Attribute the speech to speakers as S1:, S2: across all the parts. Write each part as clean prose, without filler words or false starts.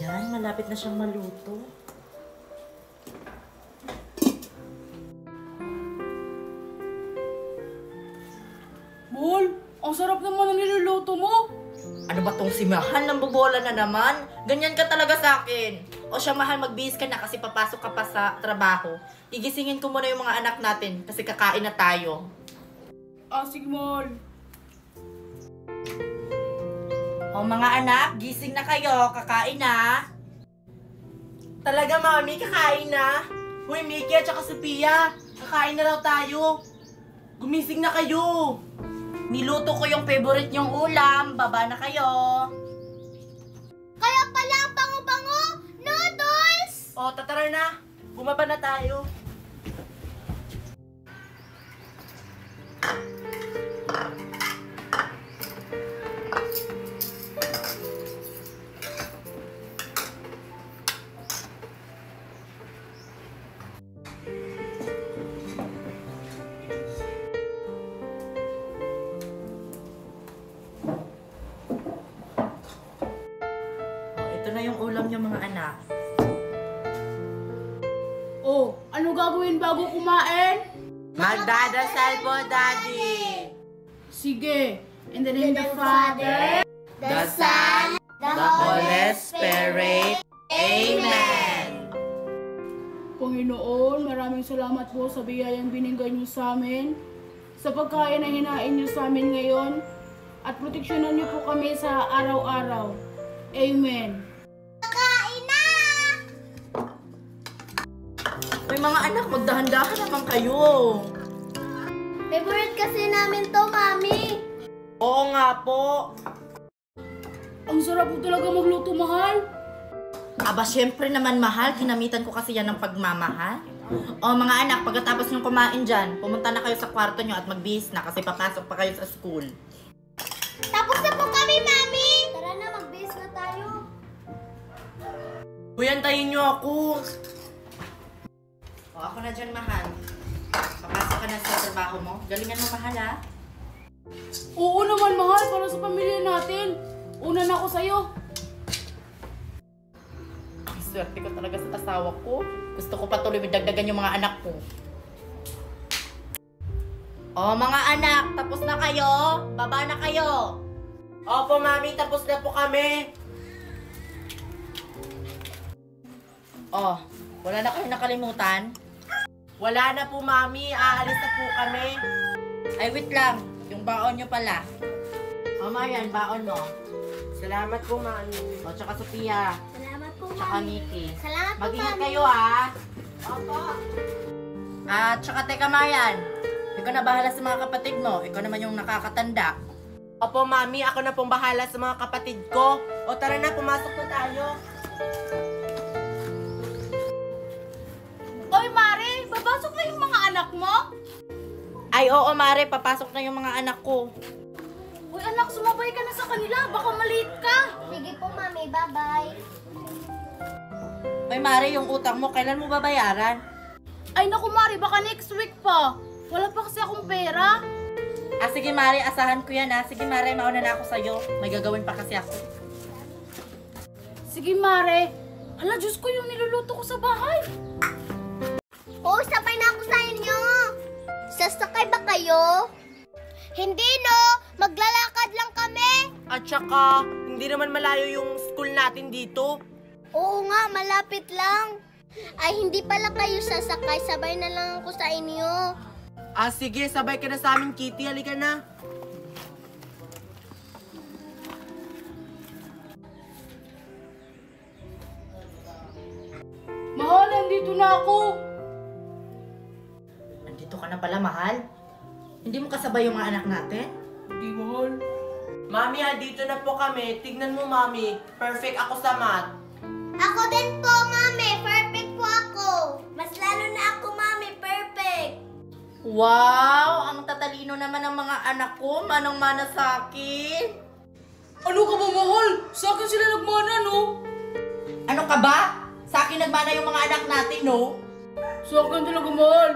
S1: Ayan, malapit na siyang maluto.
S2: Mahal, ang sarap naman ang niluluto mo.
S1: Ano ba tong si Mahal? Nambobola na naman. Ganyan ka talaga sa akin. O siya, Mahal, magbihis ka na kasi papasok ka pa sa trabaho. Igisingin ko muna yung mga anak natin kasi kakain na tayo.
S2: Sige, Mahal.
S1: O mga anak, gising na kayo. Kakain na. Talaga, Mami, kakain na. Hoy, Mickey at saka Sophia, kakain na raw tayo. Gumising na kayo. Niluto ko yung favorite nyong ulam. Baba na kayo.
S3: Kaya pala ang bango-bango! Noodles!
S1: O, tatara na. Bumaba na tayo. Ito na yung ulam niyo, mga anak.
S2: Oh, ano gagawin bago kumain?
S1: Magdadasal po, Daddy.
S2: Sige. In the name of the Father,
S3: The Son,
S1: The Holy Spirit. Amen.
S2: Panginoon, maraming salamat po sa biyayang binigay niyo sa amin, sa pagkain na hinain niyo sa amin ngayon, at proteksyonan niyo po kami sa araw-araw. Amen.
S3: Kain na!
S1: May mga anak, magdahan-dahan naman kayo.
S3: Favorite kasi namin to, Mami.
S1: Oo nga po.
S2: Ang sarap po talaga magluto, Mahal.
S1: Aba, syempre naman, Mahal. Ginamitan ko kasi yan ng pagmamahal. O mga anak, pagkatapos nyo kumain dyan, pumunta na kayo sa kwarto nyo at magbihis na kasi papasok pa kayo sa school.
S3: Tapos na po kami, Mami! Tara na, mag-base na tayo.
S1: Uy, antayin nyo ako. O, ako na dyan, Mahal. Papasok ka na sa trabaho mo. Galingan mo, Mahal, ha?
S2: Oo naman, Mahal, para sa pamilya natin. Una na ako sa'yo.
S1: Ang swerte ko talaga sa asawa ko. Gusto ko pa tuloy dagdagan yung mga anak ko. O, mga anak, tapos na kayo? Baba na kayo. Opo, Mami, tapos na po kami. Oh, wala na kayo nakalimutan? Wala na po, Mami. Aalis na po kami. Ay, wait lang. Yung baon nyo pala. O, Marian, baon mo. Salamat po, Mami. O, tsaka Sophia.
S3: Salamat po,
S1: Tsaka
S3: Mami.
S1: Mickey.
S3: Salamat po,
S1: Mag-ingat
S3: Mami.
S1: kayo, ha? Opo. Tsaka teka, Marian. Ikaw na bahala sa mga kapatid mo. Ikaw naman yung nakakatanda. Opo, Mami. Ako na pong bahala sa mga kapatid ko. O, tara na. Pumasok na tayo.
S2: Oy, Mare, babasok na yung mga anak mo?
S1: Ay, oo, Mare. Papasok na yung mga anak ko.
S2: Uy, anak, sumabay ka na sa kanila. Baka maliit ka.
S3: Sige po, Mami. Bye-bye.
S1: Ay, Mare, yung utang mo, kailan mo babayaran?
S2: Ay, naku, Mare, baka next week pa. Wala pa kasi akong pera.
S1: Sige, Mare. Asahan ko yan, ha? Sige, Mare. Mauna na ako sa'yo. May gagawin pa kasi ako.
S2: Sige, Mare. Hala, Diyos ko, yung niluluto ko sa bahay.
S3: Oo, sabay na ako sa inyo. Sasakay ba kayo? Hindi, no. Maglalakad lang kami.
S1: At saka, hindi naman malayo yung school natin dito.
S3: Oo nga, malapit lang. Ay, hindi pala kayo sasakay. Sabay na lang ako sa inyo.
S1: Sige, sabay ka na sa amin, Kitty. Halika na.
S2: Mahal, nandito na ako.
S1: Nandito ka na pala, Mahal. Hindi mo kasabay yung mga anak natin?
S2: Hindi, Mahal.
S1: Mami, dito na po kami. Tignan mo, Mami. Perfect ako sa math.
S3: Ako din po, Mami. Perfect po ako. Mas lalo na ako, Mami. Perfect.
S1: Wow! Ang tatalino naman ng mga anak ko. Manang-mana sa akin.
S2: Ano ka ba, Mahal? Sa akin sila nagmana, no?
S1: Ano ka ba? Sa akin nagmana yung mga anak natin, no?
S2: Sa akin talaga, Mahal.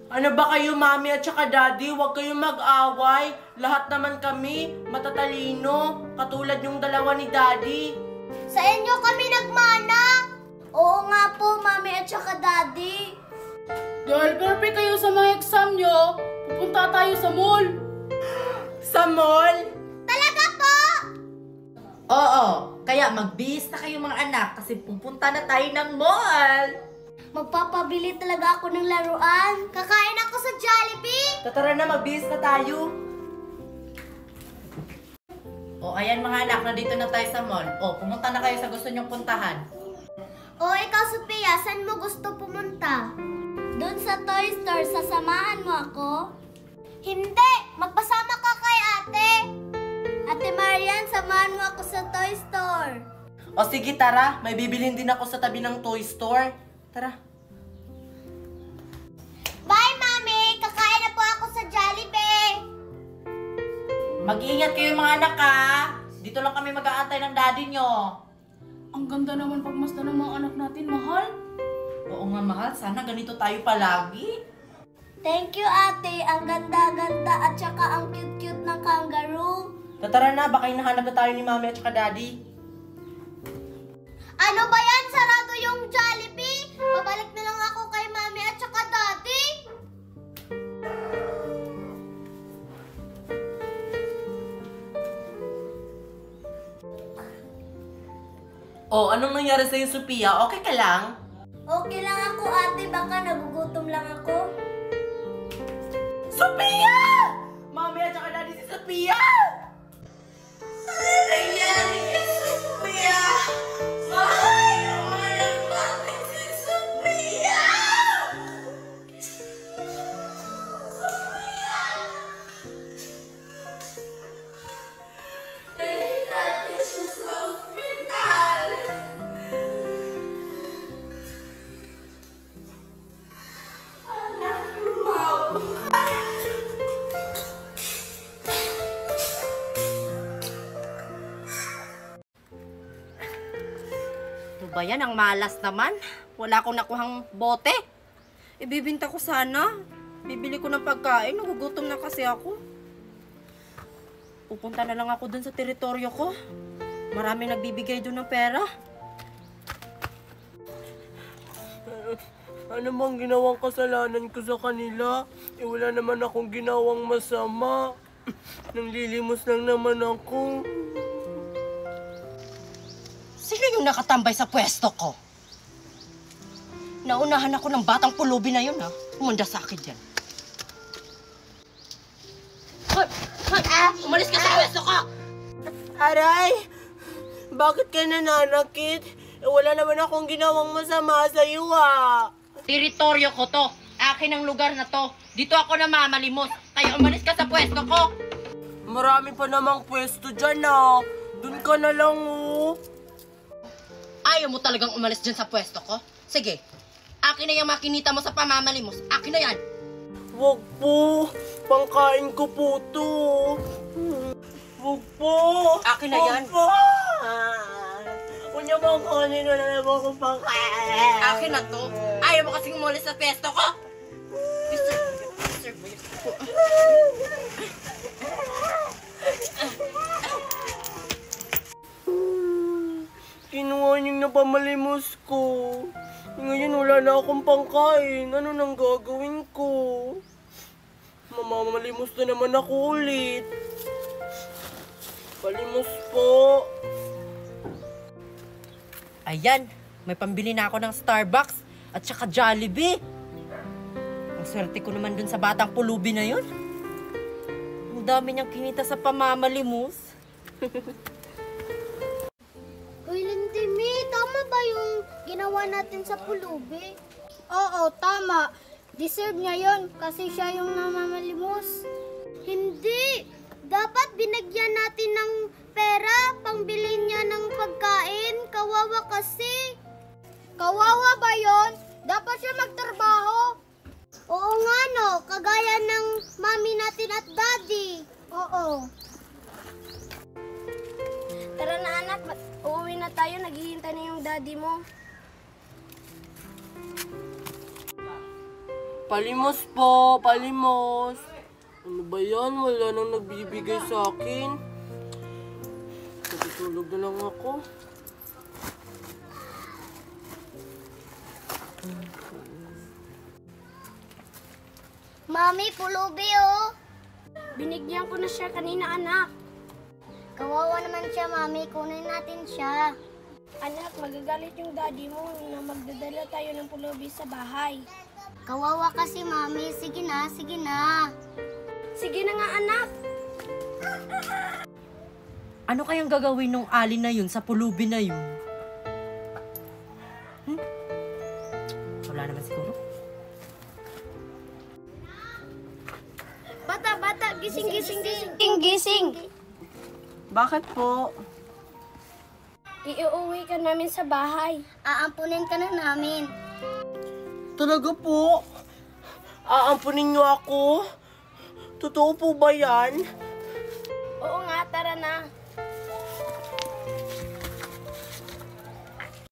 S1: Ano ba kayo, Mami at saka Daddy? Huwag kayong mag-away. Lahat naman kami matatalino. Katulad yung dalawa ni Daddy.
S3: Sa inyo kami nagmana. Oo nga po, Mami at saka Daddy.
S2: Dahil perfect kayo sa mga exam nyo, pupunta tayo sa mall.
S1: Sa mall?
S3: Talaga po?
S1: Oo, kaya magbihis na kayo mga anak kasi pupunta na tayo ng mall.
S3: Magpapabili talaga ako ng laruan. Kakain ako sa Jollibee.
S1: Tara na, magbihis na tayo. O, ayan mga anak, nandito na tayo sa mall. O, pumunta na kayo sa gusto nyong puntahan.
S3: O ikaw, Sophia, saan mo gusto pumunta? Doon sa toy store, sasamahan mo ako? Hindi! Magpasama ka kay ate! Ate Marian, samahan mo ako sa toy store.
S1: O sige, tara. May bibilhin din ako sa tabi ng toy store. Tara.
S3: Bye, Mami! Kakain na po ako sa Jollibee!
S1: Mag-iingat kayo mga anak ha. Dito lang kami mag-aantay ng daddy nyo.
S2: Ang ganda naman pagmasdan ng mga anak natin, mahal.
S1: Oo nga mahal, sana ganito tayo palagi.
S3: Thank you, ate. Ang ganda-ganda at saka ang cute-cute ng kangaroo.
S1: Tara na, baka hinahanap na tayo ni mami at saka daddy.
S3: Ano ba yan? Sarado yung Jollibee? Babalik na lang ako kay Mami at saka Daddy.
S1: Oh, anong nangyari sa'yo, Sophia? Okay ka lang?
S3: Okay lang ako, ate. Baka nagugutom lang ako.
S1: Sophia! Mami at saka daddy si Sophia! Ano nangyari kay Sophia? Ay, walang mami si Sophia! Dali natin siya sa ospital. Anak mo. Ano ba yan? Ang malas naman. Wala akong nakuhang bote. Ibibinta ko sana. Bibili ko ng pagkain. Nagugutom na kasi ako. Pupunta na lang ako dun sa teritoryo ko. Marami nagbibigay dun ng pera.
S4: Ano bang ginawang kasalanan ko sa kanila? Wala naman akong ginawang masama. Nanglilimos lang naman ako.
S1: Sino yung nakatambay sa pwesto ko? Naunahan ako ng batang pulubi na yun, ha? Umanda sa akin yan. Hoy! Hoy! Umalis ka sa pwesto ko!
S4: Aray! Bakit ka nananakit? Wala naman akong ginawang masama sa iyo, ah.
S1: Teritoryo ko to. Akin ang lugar na to. Dito ako namamalimos. Kaya umalis ka sa pwesto ko.
S4: Marami pa namang pwesto dyan, ah. Doon ka na lang, oh.
S1: Ayaw mo talagang umalis dyan sa pwesto ko? Sige. Akin na yung makinita mo sa pamamalimos. Akin na yan.
S4: Wag po. Pangkain ko po to. Wag po.
S1: Akin na yan.
S4: Wag po. Huwag niyo bang kunin na lang akong pangkain.
S1: Akin na to. Ayaw mo kasing umalis sa pwesto ko. Mr. Boy.
S4: Kinuha niyong napamalimos ko. Ngayon wala na akong pangkain. Ano nang gagawin ko? Mamamalimos na naman ako ulit. Palimos po.
S1: Ayan. May pambili na ako ng Starbucks at saka Jollibee. Ang swerte ko naman dun sa batang pulubi na yun. Ang dami niyang kinita sa pamamalimos.
S3: Uy, Lindimi, tama ba yung ginawa natin sa pulubi?
S5: Oo, tama. Deserve niya yon kasi siya yung namamalimos.
S3: Hindi! Dapat binagyan natin ng pera, pangbili niya ng pagkain. Kawawa kasi.
S5: Kawawa ba yon? Dapat siya magtrabaho.
S3: Oo nga no, kagaya ng mami natin at daddy.
S5: Oo.
S3: Tara na anak, uuwi na tayo. Naghihintay na yung daddy mo.
S4: Palimos po, palimos. Ano ba yan? Wala nang nagbibigay sa akin. Natutulog na lang ako.
S3: Mami, pulubi oh.
S5: Binigyan ko na siya kanina, anak.
S3: Kawawa naman siya, Mami. Kunin natin siya.
S5: Anak, magagalit yung daddy mo na magdadala tayo ng pulubi sa bahay.
S3: Kawawa kasi, Mami. Sige na, sige na.
S5: Sige na nga, anak.
S1: Ano kayang gagawin ng alin na yun sa pulubi na yun? Wala naman siguro.
S5: Bata, gising.
S1: Bakit po?
S5: Iuuwi ka namin sa bahay.
S3: Aampunin ka na namin.
S4: Talaga po? Aampunin niyo ako? Totoo po ba yan?